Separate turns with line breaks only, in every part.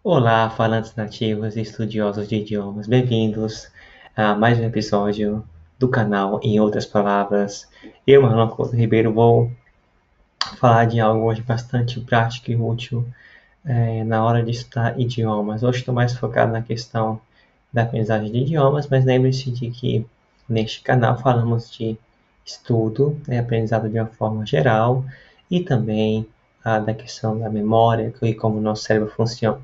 Olá, falantes nativos e estudiosos de idiomas, bem-vindos a mais um episódio do canal Em Outras Palavras. Eu, Marlon Couto Ribeiro, vou falar de algo hoje bastante prático e útil na hora de estudar idiomas. Hoje estou mais focado na questão da aprendizagem de idiomas, mas lembre-se de que neste canal falamos de estudo, aprendizado de uma forma geral e também da questão da memória e como o nosso cérebro funciona.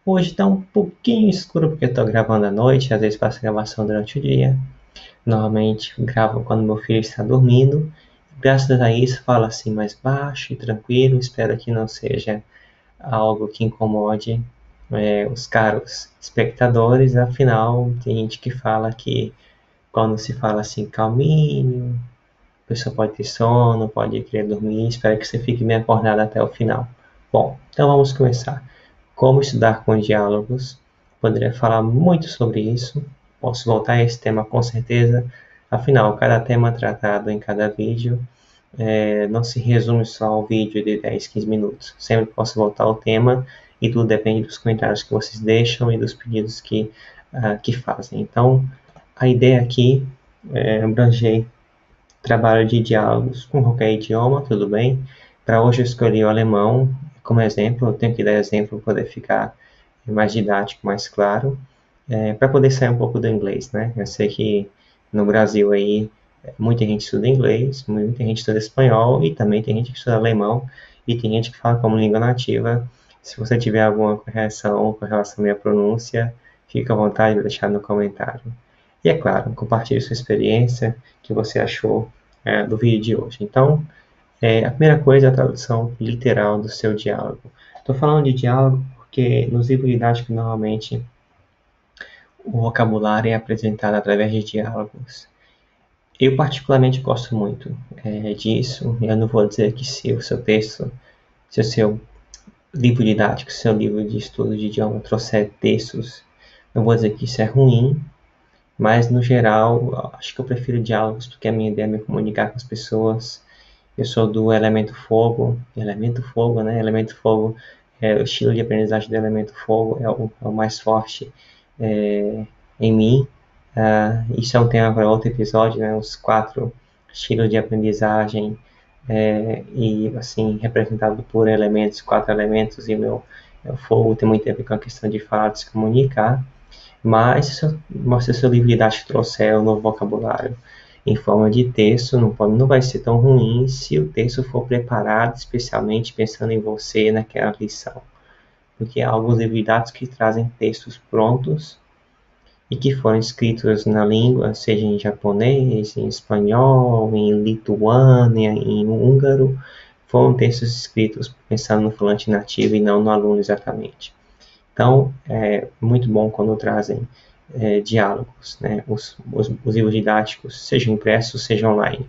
Hoje está um pouquinho escuro porque eu estou gravando à noite, às vezes faço gravação durante o dia. Normalmente gravo quando meu filho está dormindo. Graças a isso falo assim mais baixo e tranquilo. Espero que não seja algo que incomode os caros espectadores. Afinal, tem gente que fala que quando se fala assim calminho, a pessoa pode ter sono, pode querer dormir. Espero que você fique bem acordado até o final. Bom, então vamos começar. Como estudar com diálogos? Poderia falar muito sobre isso. Posso voltar a esse tema com certeza. Afinal, cada tema tratado em cada vídeo não se resume só ao vídeo de 10, 15 minutos. Sempre posso voltar ao tema e tudo depende dos comentários que vocês deixam e dos pedidos que fazem. Então, a ideia aqui é abranger trabalho de diálogos com qualquer idioma, tudo bem? Para hoje eu escolhi o alemão como exemplo, eu tenho que dar exemplo para poder ficar mais didático, mais claro, para poder sair um pouco do inglês, né? Eu sei que no Brasil aí muita gente estuda inglês, muita gente estuda espanhol e também tem gente que estuda alemão e tem gente que fala como língua nativa. Se você tiver alguma correção com relação à minha pronúncia, fique à vontade de deixar no comentário. E é claro, compartilhe sua experiência, o que você achou do vídeo de hoje. Então, a primeira coisa é a tradução literal do seu diálogo. Estou falando de diálogo porque nos livros didáticos normalmente o vocabulário é apresentado através de diálogos. Eu particularmente gosto muito disso. Eu não vou dizer que se o seu texto, se o seu livro didático, se o seu livro de estudo de idioma trouxer textos, não vou dizer que isso é ruim, mas no geral acho que eu prefiro diálogos porque a minha ideia é me comunicar com as pessoas. Eu sou do elemento fogo, né? Elemento fogo, o estilo de aprendizagem do elemento fogo é o mais forte em mim. Isso é um tema para outro episódio, né? Os 4 estilos de aprendizagem e assim representado por elementos, 4 elementos e o fogo tem muito a ver com a questão de falar, de se comunicar. Mas se o seu livro didático trouxer um novo vocabulário em forma de texto, não vai ser tão ruim se o texto for preparado especialmente pensando em você naquela lição. Porque há alguns livros didáticos que trazem textos prontos e que foram escritos na língua, seja em japonês, em espanhol, em lituânia, em húngaro, foram textos escritos pensando no falante nativo e não no aluno exatamente. Então, é muito bom quando trazem diálogos, né? Os livros didáticos, sejam impressos, sejam online.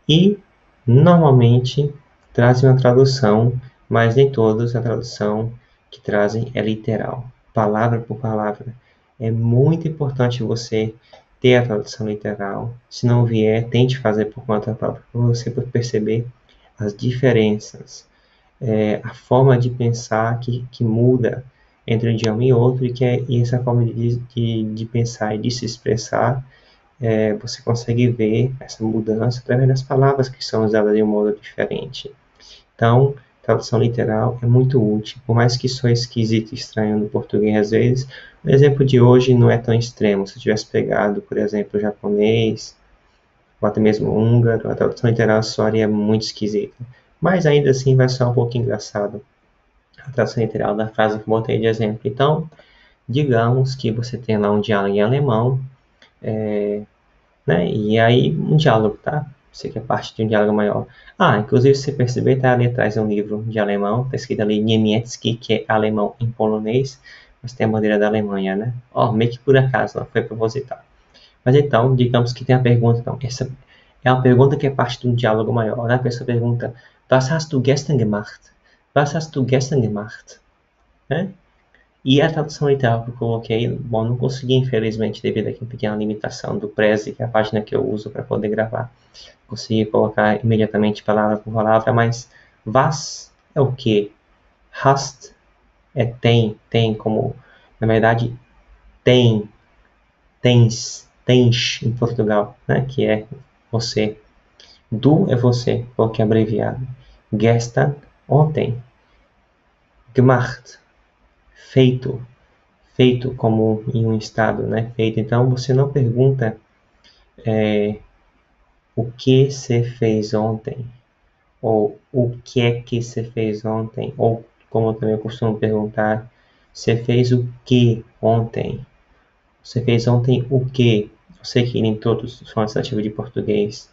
E, normalmente, trazem uma tradução, mas nem todos a tradução que trazem é literal, palavra por palavra. É muito importante você ter a tradução literal. Se não vier, tente fazer por conta própria, para você perceber as diferenças, a forma de pensar que muda entre um idioma e outro, e essa forma de pensar e de se expressar, você consegue ver essa mudança através das palavras que são usadas de um modo diferente. Então, tradução literal é muito útil, por mais que soe esquisito e estranho no português às vezes. O exemplo de hoje não é tão extremo. Se eu tivesse pegado, por exemplo, japonês, ou até mesmo húngaro, a tradução literal soaria muito esquisita. Mas ainda assim vai soar um pouco engraçado a tradução literal da frase que eu botei de exemplo. Então, digamos que você tem lá um diálogo em alemão, né? E aí um diálogo, tá? Você quer parte de um diálogo maior. Inclusive, se você perceber, tá ali atrás um livro de alemão, tá escrito ali Niemiecki, que é alemão em polonês, mas tem a bandeira da Alemanha, né? Meio que por acaso, não foi proposital. Mas então, digamos que tem a pergunta, então, essa é uma pergunta que é parte de um diálogo maior, né? A pessoa pergunta, Was hast du gestern gemacht? Was hast du gestern gemacht? Né? E a tradução literal que eu coloquei, bom, não consegui, infelizmente, devido a uma pequena limitação do Prezi, que é a página que eu uso para poder gravar. Consegui colocar imediatamente palavra por palavra, mas was é o que? Hast é tem como, na verdade, tens em Portugal, né? Que é você. Du é você, porque é abreviado. Gestern, ontem. Gemacht, feito. Feito como em um estado, né? Feito. Então, você não pergunta o que você fez ontem, ou o que é que você fez ontem, ou como eu também costumo perguntar, você fez o que ontem? Você fez ontem o que? Eu sei que nem todos os fontes nativos de português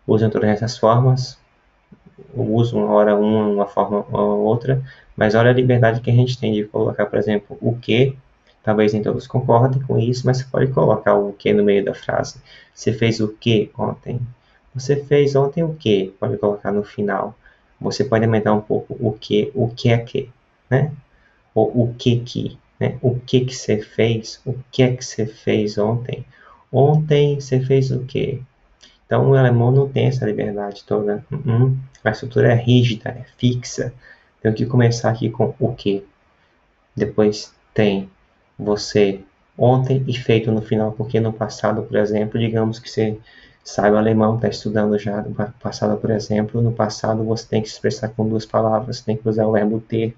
usam todas essas formas, usam uma forma ou outra, mas olha a liberdade que a gente tem de colocar, por exemplo, o que. Talvez nem todos concordem com isso, mas você pode colocar o que no meio da frase. Você fez o que ontem? Você fez ontem o que? Pode colocar no final. Você pode aumentar um pouco o que é que, né? Ou o que, né? O que você fez? O que é que você fez ontem? Ontem você fez o quê? Então, o alemão não tem essa liberdade toda. A estrutura é rígida, é fixa. Tenho que começar aqui com o que. Depois tem você ontem e feito no final, porque no passado, por exemplo, digamos que você sabe o alemão, está estudando já no passado, por exemplo. No passado você tem que se expressar com duas palavras, tem que usar o verbo ter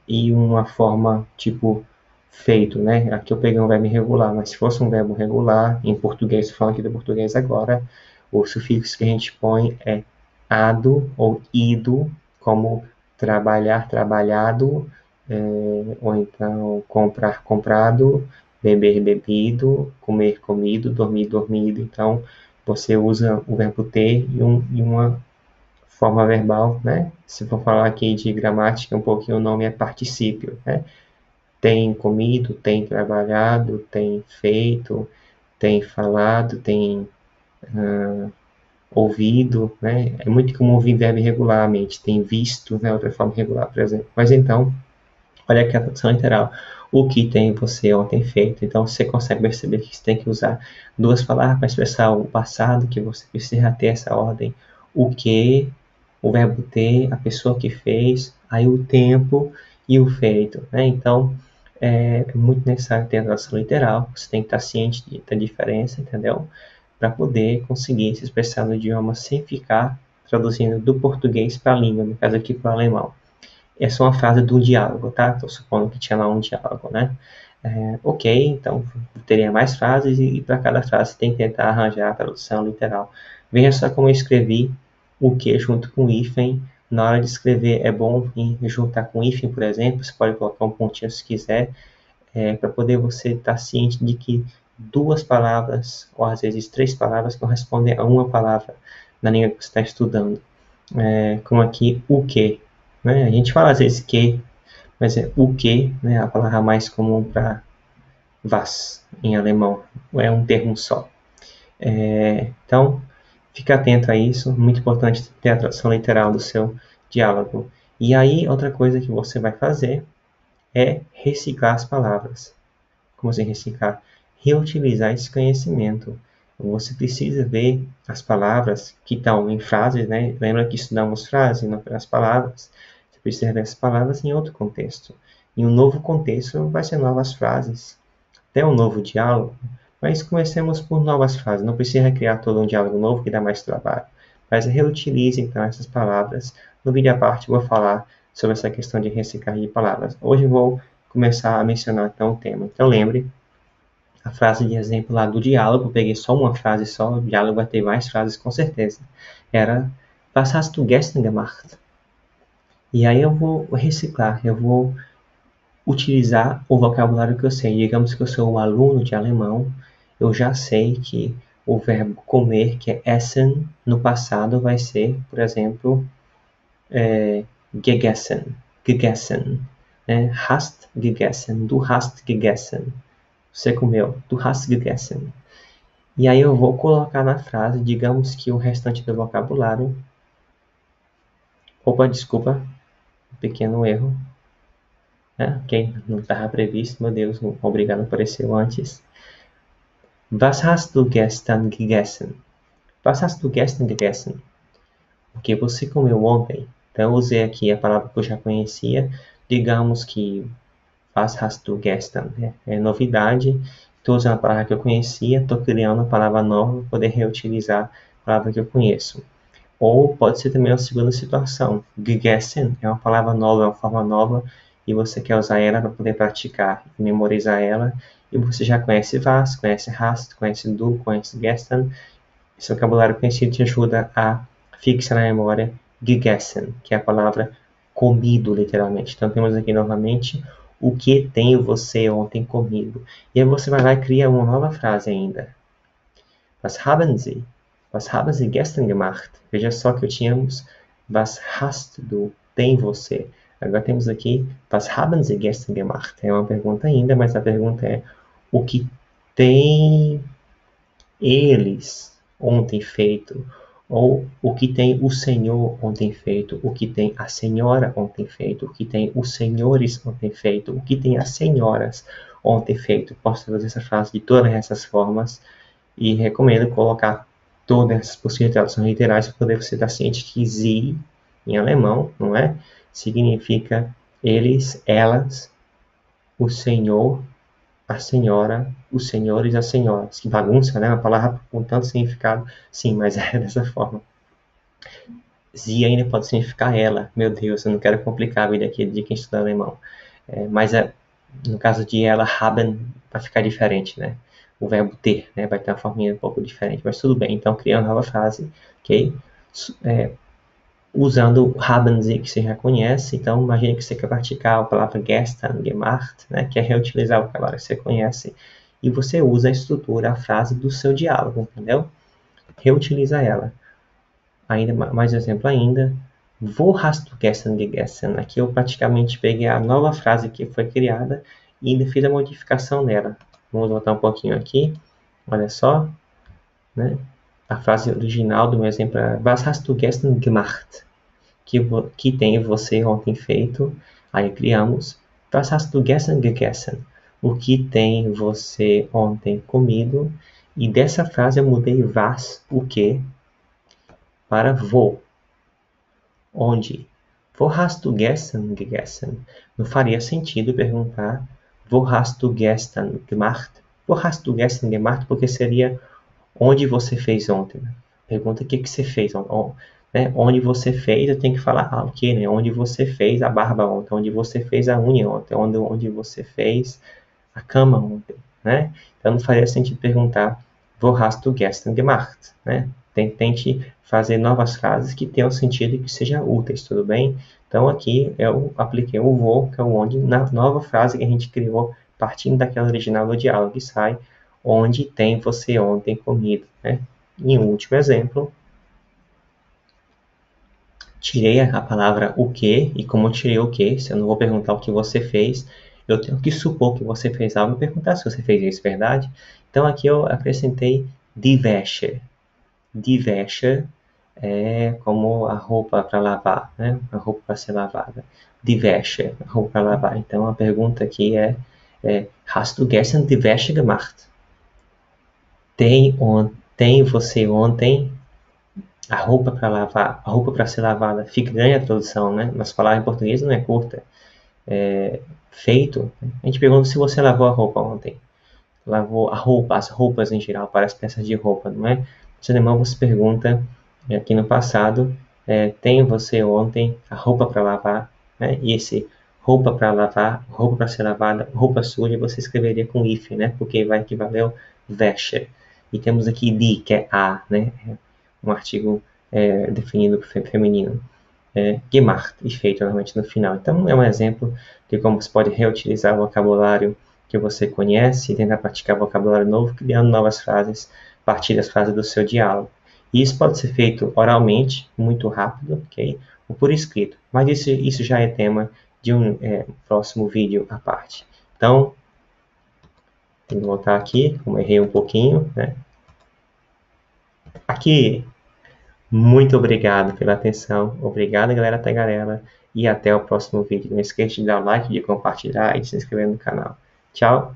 e uma forma tipo feito, né? Aqui eu peguei um verbo irregular, mas se fosse um verbo regular, em português, falando aqui do português agora, o sufixo que a gente põe é ado ou ido, como trabalhar, trabalhado, ou então comprar, comprado, beber, bebido, comer, comido, dormir, dormido. Então, você usa o verbo ter e uma forma verbal, né? Se for falar aqui de gramática, um pouquinho o nome é particípio, né? Tem comido, tem trabalhado, tem feito, tem falado, tem ouvido, né? É muito comum ouvir verbo irregularmente, tem visto, né? Outra forma irregular, por exemplo. Mas então, olha aqui a tradução literal. O que tem você ontem feito. Então, você consegue perceber que você tem que usar duas palavras para expressar o passado, que você precisa ter essa ordem. O que, o verbo ter, a pessoa que fez, aí o tempo e o feito, né? Então, é muito necessário ter a tradução literal. Você tem que estar ciente da diferença, entendeu? Para poder conseguir se expressar no idioma sem ficar traduzindo do português para a língua, no caso aqui para o alemão. Essa é uma frase do diálogo, tá? Estou supondo que tinha lá um diálogo, né? Ok, então teria mais frases e para cada frase tem que tentar arranjar a tradução literal. Veja só como eu escrevi o que junto com o hífen. Na hora de escrever é bom juntar com o hífen, por exemplo. Você pode colocar um pontinho se quiser, para poder você estar ciente de que duas palavras, ou às vezes três palavras, correspondem a uma palavra na língua que você está estudando. Como aqui, o que, né? A gente fala às vezes que, mas é o que, né? A palavra mais comum para was em alemão, é um termo só. Então, fique atento a isso, muito importante ter a tradução literal do seu diálogo. E aí, outra coisa que você vai fazer é reciclar as palavras. Como assim reciclar? Reutilizar esse conhecimento. Você precisa ver as palavras que estão em frases, né? Lembra que estudamos frases, não apenas palavras. Você precisa ver as palavras em outro contexto. Em um novo contexto, vai ser novas frases. Até um novo diálogo. Mas comecemos por novas frases. Não precisa criar todo um diálogo novo que dá mais trabalho. Mas reutilize, então, essas palavras. No vídeo à parte, eu vou falar sobre essa questão de reciclagem de palavras. Hoje eu vou começar a mencionar, então, o tema. Então, lembre, a frase de exemplo lá do diálogo, eu peguei só uma frase só, o diálogo vai ter mais frases com certeza. Era, was hast du gestern gemacht? E aí eu vou reciclar, eu vou utilizar o vocabulário que eu sei. Digamos que eu sou um aluno de alemão, eu já sei que o verbo comer, que é essen, no passado vai ser, por exemplo, gegessen, gegessen. Né? Hast gegessen, du hast gegessen. Você comeu, du hast gegessen. E aí eu vou colocar na frase, digamos que o restante do vocabulário. Opa, desculpa, um pequeno erro. Ok, não estava previsto, meu Deus, obrigado, apareceu antes. Was hast du gestern gegessen? Was hast du gestern gegessen? O que você comeu ontem? Então eu usei aqui a palavra que eu já conhecia, digamos que was hast du gestern? É novidade, estou usando a palavra que eu conhecia, estou criando uma palavra nova para poder reutilizar a palavra que eu conheço. Ou pode ser também uma segunda situação. Gegessen é uma palavra nova, é uma forma nova, e você quer usar ela para poder praticar e memorizar ela. E você já conhece was, conhece hast, conhece du, conhece gestern. Esse vocabulário conhecido te ajuda a fixar na memória gegessen, que é a palavra comido, literalmente. Então temos aqui novamente o que tem você ontem comido. E aí você vai lá e cria uma nova frase ainda. Was haben Sie? Was haben Sie gestern gemacht? Veja só que tínhamos was hast du? Tem você. Agora temos aqui was haben Sie gestern gemacht? É uma pergunta ainda, mas a pergunta é o que tem eles ontem feito? Ou o que tem o senhor ontem feito? O que tem a senhora ontem feito? O que tem os senhores ontem feito? O que tem as senhoras ontem feito? Posso fazer essa frase de todas essas formas. E recomendo colocar todas essas possíveis traduções literais para poder você estar ciente que sie, em alemão, não é? Significa eles, elas, o senhor, a senhora, os senhores e as senhoras. Que bagunça, né? Uma palavra com tanto significado. Sim, mas é dessa forma. Sie ainda pode significar ela. Meu Deus, eu não quero complicar a vida aqui de quem estuda alemão. Mas no caso de ela, haben, vai ficar diferente, né? O verbo ter, né? Vai ter uma forminha um pouco diferente, mas tudo bem. Então, criando uma nova frase, ok? Usando haben Sie, que você já conhece. Então, imagine que você quer praticar a palavra gestern, gemacht, né? Que é reutilizar o vocabulário que você conhece. E você usa a estrutura, a frase do seu diálogo, entendeu? Reutiliza ela. Ainda mais exemplo ainda. Wo hast du gestern gegessen? Aqui eu praticamente peguei a nova frase que foi criada e ainda fiz a modificação nela. Vamos voltar um pouquinho aqui. Olha só, né? A frase original do meu exemplo é Was hast du gestern gemacht? Que tem você ontem feito. Aí criamos Was hast du gestern gegessen? O que tem você ontem comido? E dessa frase eu mudei was, o que, para wo. Onde? Wo hast du gestern gegessen? Não faria sentido perguntar Wo hast du gestern gemacht? Wo hast du gestern gemacht? Porque seria onde você fez ontem. Pergunta o que você fez ontem. Né? Onde você fez, eu tenho que falar o que, né? Onde você fez a barba ontem, onde você fez a unha ontem, onde você fez a cama ontem, né? Então não faria sentido perguntar Wo hast du gestern gemacht? Né? Tente fazer novas frases que tenham sentido e que sejam úteis, tudo bem? Então aqui eu apliquei o vou, que é o onde, na nova frase que a gente criou partindo daquela original do diálogo que sai, onde tem você ontem comido, né? Em último exemplo, tirei a palavra o que, e como eu tirei o que, se eu não vou perguntar o que você fez, eu tenho que supor que você fez algo e perguntar se você fez isso, verdade? Então aqui eu acrescentei die Wäsche. Die Wäsche é como a roupa para lavar, né? A roupa para ser lavada. Die Wäsche, a roupa para lavar. Então a pergunta aqui é Hast du gestern die Wäsche gemacht? Tem você ontem a roupa para lavar, a roupa para ser lavada? Fica ganha a tradução, né? Mas falar em português não é curta. Feito. A gente pergunta se você lavou a roupa ontem. Lavou a roupa, as roupas em geral, para as peças de roupa, não é? No alemão você pergunta, aqui no passado, tem você ontem a roupa para lavar? Né? E esse roupa para lavar, roupa para ser lavada, roupa suja, você escreveria com if, né? Porque vai equivaler ao Wäsche. E temos aqui die, que é a, né? Um artigo definido feminino. Gemacht, e feito normalmente no final. Então é um exemplo de como você pode reutilizar o vocabulário que você conhece e tentar praticar vocabulário novo, criando novas frases a partir das frases do seu diálogo. E isso pode ser feito oralmente, muito rápido, ok? Ou por escrito. Mas isso já é tema de um próximo vídeo à parte. Então, tenho que voltar aqui, como errei um pouquinho, né? Aqui, muito obrigado pela atenção. Obrigado, galera tagarela. E até o próximo vídeo. Não esqueça de dar o like, de compartilhar e de se inscrever no canal. Tchau!